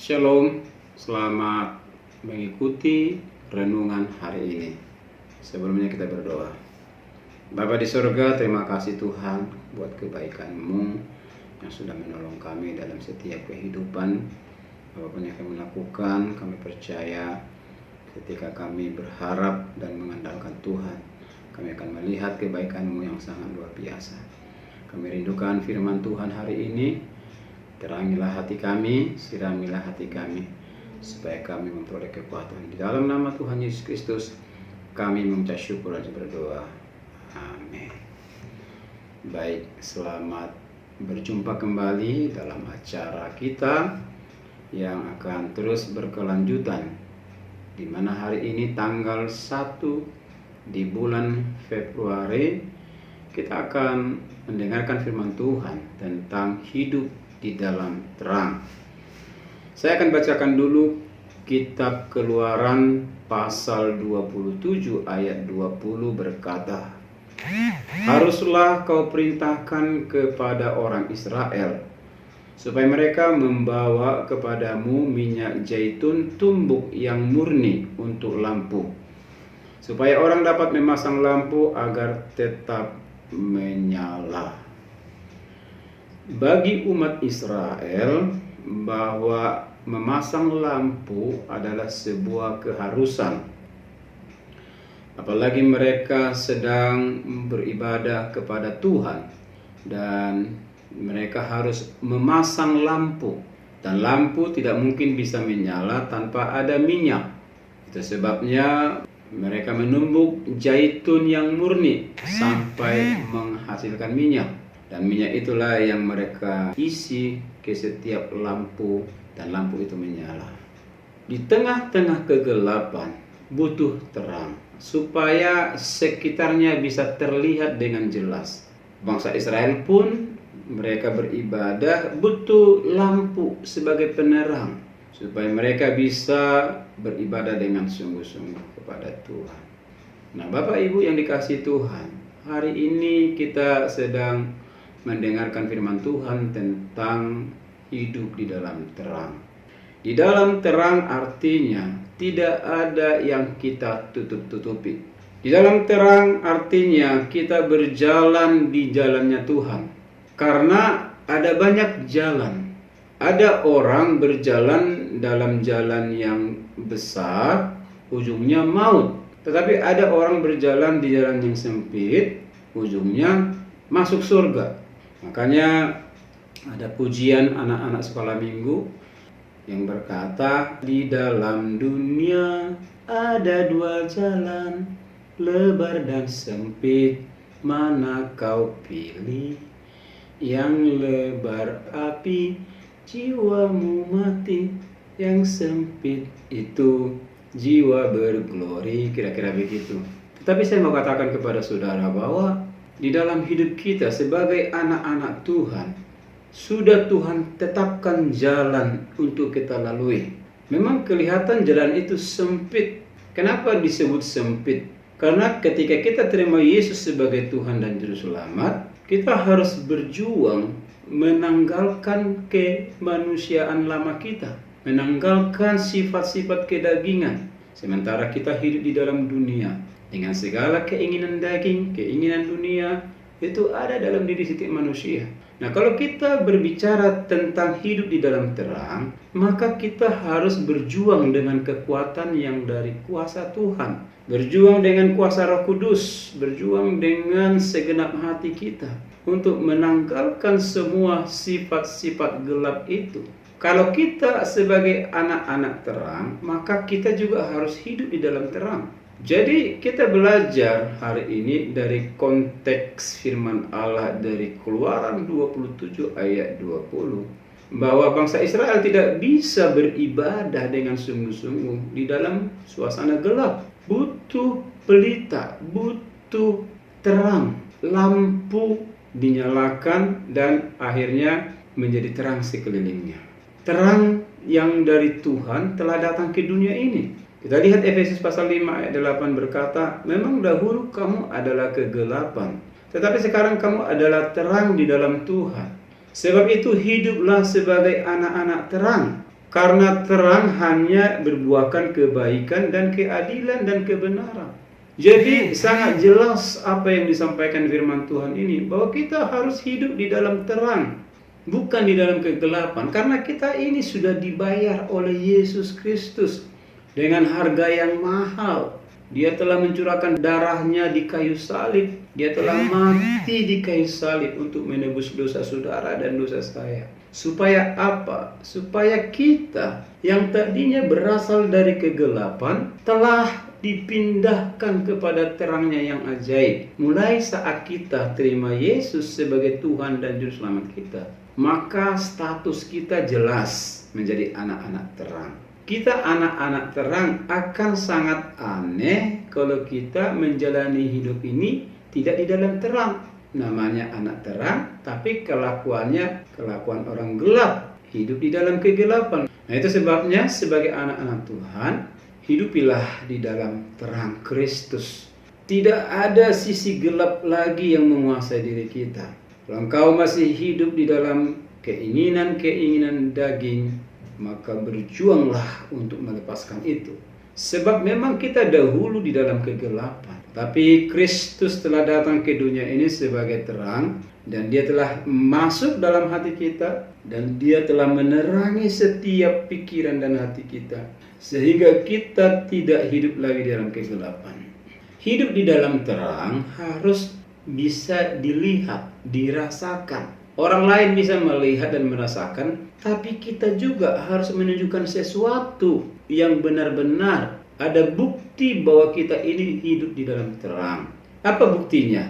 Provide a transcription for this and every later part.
Shalom, selamat mengikuti renungan hari ini. Sebelumnya kita berdoa. Bapa di surga, terima kasih Tuhan buat kebaikan-Mu yang sudah menolong kami dalam setiap kehidupan. Apapun yang kami lakukan, kami percaya ketika kami berharap dan mengandalkan Tuhan, kami akan melihat kebaikan-Mu yang sangat luar biasa. Kami rindukan firman Tuhan hari ini. Terangilah hati kami, siramilah hati kami, supaya kami memperoleh kekuatan. Di dalam nama Tuhan Yesus Kristus, kami mengucap syukur dan berdoa. Amin. Baik, selamat berjumpa kembali dalam acara kita yang akan terus berkelanjutan, di mana hari ini tanggal 1 di bulan Februari, kita akan mendengarkan firman Tuhan tentang hidup di dalam terang. Saya akan bacakan dulu kitab Keluaran pasal 27 ayat 20 berkata, "Haruslah kau perintahkan kepada orang Israel supaya mereka membawa kepadamu minyak zaitun tumbuk yang murni untuk lampu, supaya orang dapat memasang lampu agar tetap menyala." Bagi umat Israel, bahwa memasang lampu adalah sebuah keharusan. Apalagi mereka sedang beribadah kepada Tuhan dan mereka harus memasang lampu. Dan lampu tidak mungkin bisa menyala tanpa ada minyak. Itu sebabnya mereka menumbuk zaitun yang murni sampai menghasilkan minyak. Dan minyak itulah yang mereka isi ke setiap lampu dan lampu itu menyala. Di tengah-tengah kegelapan butuh terang supaya sekitarnya bisa terlihat dengan jelas. Bangsa Israel pun mereka beribadah butuh lampu sebagai penerang supaya mereka bisa beribadah dengan sungguh-sungguh kepada Tuhan. Nah, Bapak Ibu yang dikasihi Tuhan, hari ini kita sedang mendengarkan firman Tuhan tentang hidup di dalam terang. Di dalam terang artinya tidak ada yang kita tutup-tutupi. Di dalam terang artinya kita berjalan di jalannya Tuhan. Karena ada banyak jalan. Ada orang berjalan dalam jalan yang besar, ujungnya maut. Tetapi ada orang berjalan di jalan yang sempit, ujungnya masuk surga. Makanya ada pujian anak-anak sekolah minggu yang berkata, "Di dalam dunia ada dua jalan, lebar dan sempit, mana kau pilih? Yang lebar api, jiwamu mati, yang sempit itu jiwa berglori." Kira-kira begitu. Tetapi saya mau katakan kepada saudara bahwa di dalam hidup kita sebagai anak-anak Tuhan, sudah Tuhan tetapkan jalan untuk kita lalui. Memang kelihatan jalan itu sempit. Kenapa disebut sempit? Karena ketika kita terima Yesus sebagai Tuhan dan Juru Selamat, kita harus berjuang menanggalkan kemanusiaan lama kita, menanggalkan sifat-sifat kedagingan. Sementara kita hidup di dalam dunia dengan segala keinginan daging, keinginan dunia, itu ada dalam diri setiap manusia. Nah, kalau kita berbicara tentang hidup di dalam terang, maka kita harus berjuang dengan kekuatan yang dari kuasa Tuhan. Berjuang dengan kuasa Roh Kudus, berjuang dengan segenap hati kita untuk menanggalkan semua sifat-sifat gelap itu. Kalau kita sebagai anak-anak terang, maka kita juga harus hidup di dalam terang. Jadi kita belajar hari ini dari konteks firman Allah dari Keluaran 27 ayat 20 bahwa bangsa Israel tidak bisa beribadah dengan sungguh-sungguh di dalam suasana gelap. Butuh pelita, butuh terang, lampu dinyalakan dan akhirnya menjadi terang sekelilingnya. Terang yang dari Tuhan telah datang ke dunia ini. Kita lihat Efesus pasal 5 ayat 8 berkata, "Memang dahulu kamu adalah kegelapan, tetapi sekarang kamu adalah terang di dalam Tuhan. Sebab itu hiduplah sebagai anak-anak terang. Karena terang hanya berbuahkan kebaikan dan keadilan dan kebenaran. Jadi sangat jelas apa yang disampaikan firman Tuhan ini, bahwa kita harus hidup di dalam terang, bukan di dalam kegelapan. Karena kita ini sudah dibayar oleh Yesus Kristus dengan harga yang mahal. Dia telah mencurahkan darahnya di kayu salib. Dia telah mati di kayu salib untuk menebus dosa saudara dan dosa saya. Supaya apa? Supaya kita yang tadinya berasal dari kegelapan telah dipindahkan kepada terangnya yang ajaib. Mulai saat kita terima Yesus sebagai Tuhan dan Juru Selamat kita, maka status kita jelas menjadi anak-anak terang. Kita anak-anak terang akan sangat aneh kalau kita menjalani hidup ini tidak di dalam terang. Namanya anak terang, tapi kelakuannya kelakuan orang gelap, hidup di dalam kegelapan. Nah, itu sebabnya sebagai anak-anak Tuhan, hidupilah di dalam terang Kristus. Tidak ada sisi gelap lagi yang menguasai diri kita. Kalau engkau masih hidup di dalam keinginan-keinginan daging, maka berjuanglah untuk melepaskan itu. Sebab memang kita dahulu di dalam kegelapan, tapi Kristus telah datang ke dunia ini sebagai terang, dan Dia telah masuk dalam hati kita, dan Dia telah menerangi setiap pikiran dan hati kita, sehingga kita tidak hidup lagi di dalam kegelapan. Hidup di dalam terang harus bisa dilihat, dirasakan. Orang lain bisa melihat dan merasakan, tapi kita juga harus menunjukkan sesuatu yang benar-benar ada bukti bahwa kita ini hidup di dalam terang. Apa buktinya?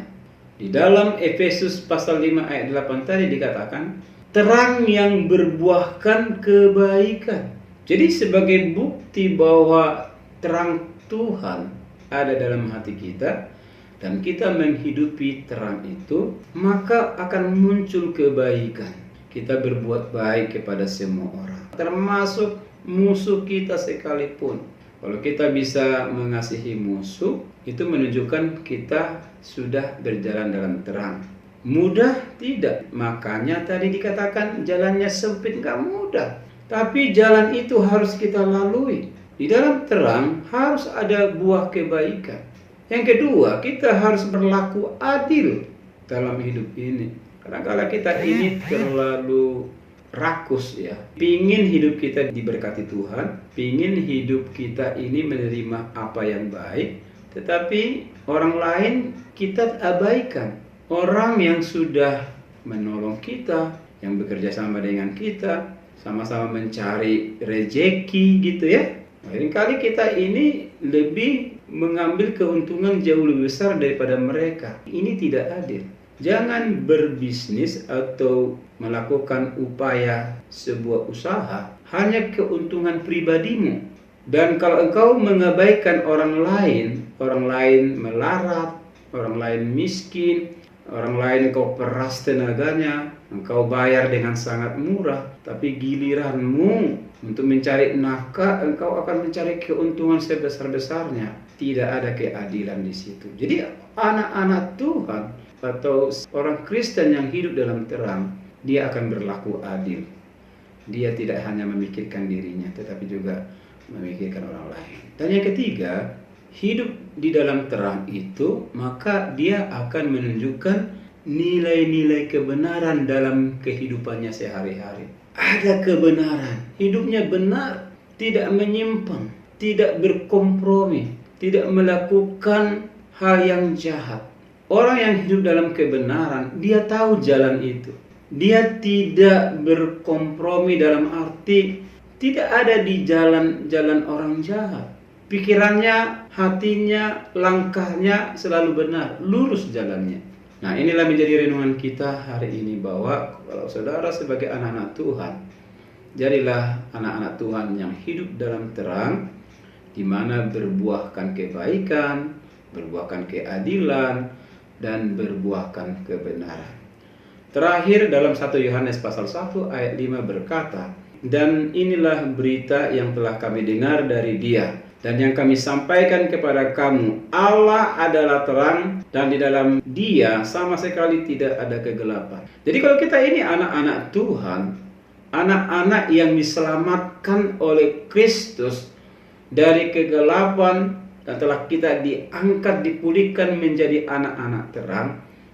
Di dalam Efesus pasal 5 ayat 8 tadi dikatakan, terang yang berbuahkan kebaikan. Jadi sebagai bukti bahwa terang Tuhan ada dalam hati kita, dan kita menghidupi terang itu, maka akan muncul kebaikan. Kita berbuat baik kepada semua orang, termasuk musuh kita sekalipun. Kalau kita bisa mengasihi musuh, itu menunjukkan kita sudah berjalan dalam terang. Mudah? Tidak. Makanya tadi dikatakan jalannya sempit, gak mudah. Tapi jalan itu harus kita lalui. Di dalam terang harus ada buah kebaikan. Yang kedua, kita harus berlaku adil dalam hidup ini. Kadang-kadang kita ini terlalu rakus ya. Pingin hidup kita diberkati Tuhan, pingin hidup kita ini menerima apa yang baik, tetapi orang lain kita abaikan. Orang yang sudah menolong kita, yang bekerja sama dengan kita, sama-sama mencari rejeki gitu ya. Seringkali kita ini lebih mengambil keuntungan jauh lebih besar daripada mereka. Ini tidak adil. Jangan berbisnis atau melakukan upaya sebuah usaha hanya keuntungan pribadimu. Dan kalau engkau mengabaikan orang lain melarat, orang lain miskin, orang lain engkau peras tenaganya, engkau bayar dengan sangat murah, tapi giliranmu untuk mencari nafkah, engkau akan mencari keuntungan sebesar-besarnya. Tidak ada keadilan di situ. Jadi anak-anak Tuhan atau orang Kristen yang hidup dalam terang, dia akan berlaku adil. Dia tidak hanya memikirkan dirinya, tetapi juga memikirkan orang lain. Dan yang ketiga, hidup di dalam terang itu, maka dia akan menunjukkan nilai-nilai kebenaran dalam kehidupannya sehari-hari. Ada kebenaran, hidupnya benar, tidak menyimpang, tidak berkompromi, tidak melakukan hal yang jahat. Orang yang hidup dalam kebenaran, dia tahu jalan itu. Dia tidak berkompromi dalam arti tidak ada di jalan-jalan orang jahat. Pikirannya, hatinya, langkahnya selalu benar, lurus jalannya. Nah, inilah menjadi renungan kita hari ini, bahwa kalau saudara sebagai anak-anak Tuhan, jadilah anak-anak Tuhan yang hidup dalam terang, di mana berbuahkan kebaikan, berbuahkan keadilan, dan berbuahkan kebenaran. Terakhir dalam 1 Yohanes pasal 1 ayat 5 berkata, dan inilah berita yang telah kami dengar dari Dia, dan yang kami sampaikan kepada kamu, Allah adalah terang, dan di dalam Dia sama sekali tidak ada kegelapan. Jadi kalau kita ini anak-anak Tuhan, anak-anak yang diselamatkan oleh Kristus dari kegelapan dan telah kita diangkat, dipulihkan menjadi anak-anak terang.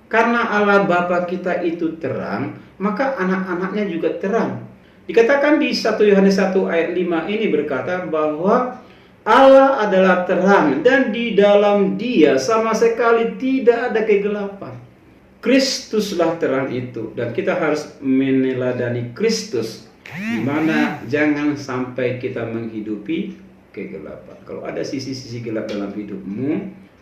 Karena Allah Bapa kita itu terang, maka anak-anaknya juga terang. Dikatakan di 1 Yohanes 1 ayat 5 ini berkata bahwa Allah adalah terang dan di dalam Dia sama sekali tidak ada kegelapan. Kristuslah terang itu, dan kita harus meneladani Kristus, di mana jangan sampai kita menghidupi kegelapan. Kalau ada sisi-sisi gelap dalam hidupmu,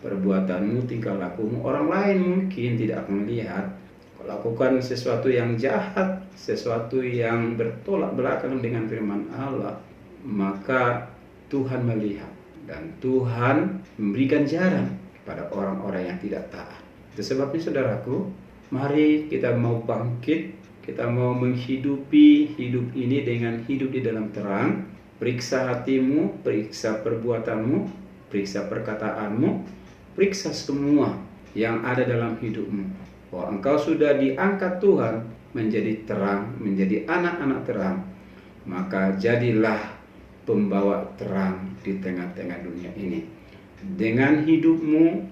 perbuatanmu, tingkah lakumu, orang lain mungkin tidak akan melihat. Kalau lakukan sesuatu yang jahat, sesuatu yang bertolak belakang dengan firman Allah, maka Tuhan melihat dan Tuhan memberikan jaran kepada orang-orang yang tidak taat. Itu sebabnya saudaraku, mari kita mau bangkit, kita mau menghidupi hidup ini dengan hidup di dalam terang. Periksa hatimu, periksa perbuatanmu, periksa perkataanmu, periksa semua yang ada dalam hidupmu. Bahwa engkau sudah diangkat Tuhan menjadi terang, menjadi anak-anak terang. Maka jadilah pembawa terang di tengah-tengah dunia ini. Dengan hidupmu,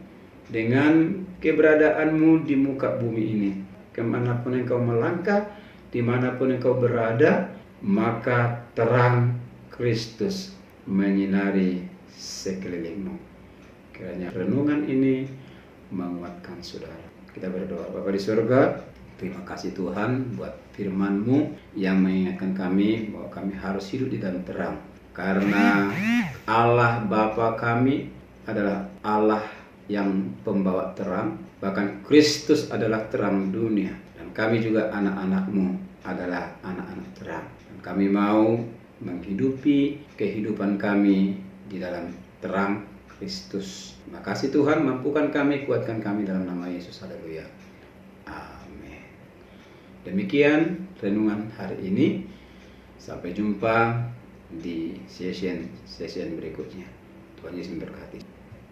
dengan keberadaanmu di muka bumi ini, kemanapun engkau melangkah, dimanapun engkau berada, maka terang Kristus menyinari sekelilingmu. Kiranya renungan ini menguatkan saudara. Kita berdoa. Bapa di surga, terima kasih Tuhan buat firman-Mu yang mengingatkan kami bahwa kami harus hidup di dalam terang. Karena Allah Bapa kami adalah Allah yang pembawa terang, bahkan Kristus adalah terang dunia, dan kami juga anak-anak-Mu adalah anak-anak terang, dan kami mau menghidupi kehidupan kami di dalam terang Kristus. Terima kasih Tuhan, mampukan kami, kuatkan kami dalam nama Yesus. Haleluya. Amin. Demikian renungan hari ini. Sampai jumpa di session berikutnya. Tuhan Yesus memberkati.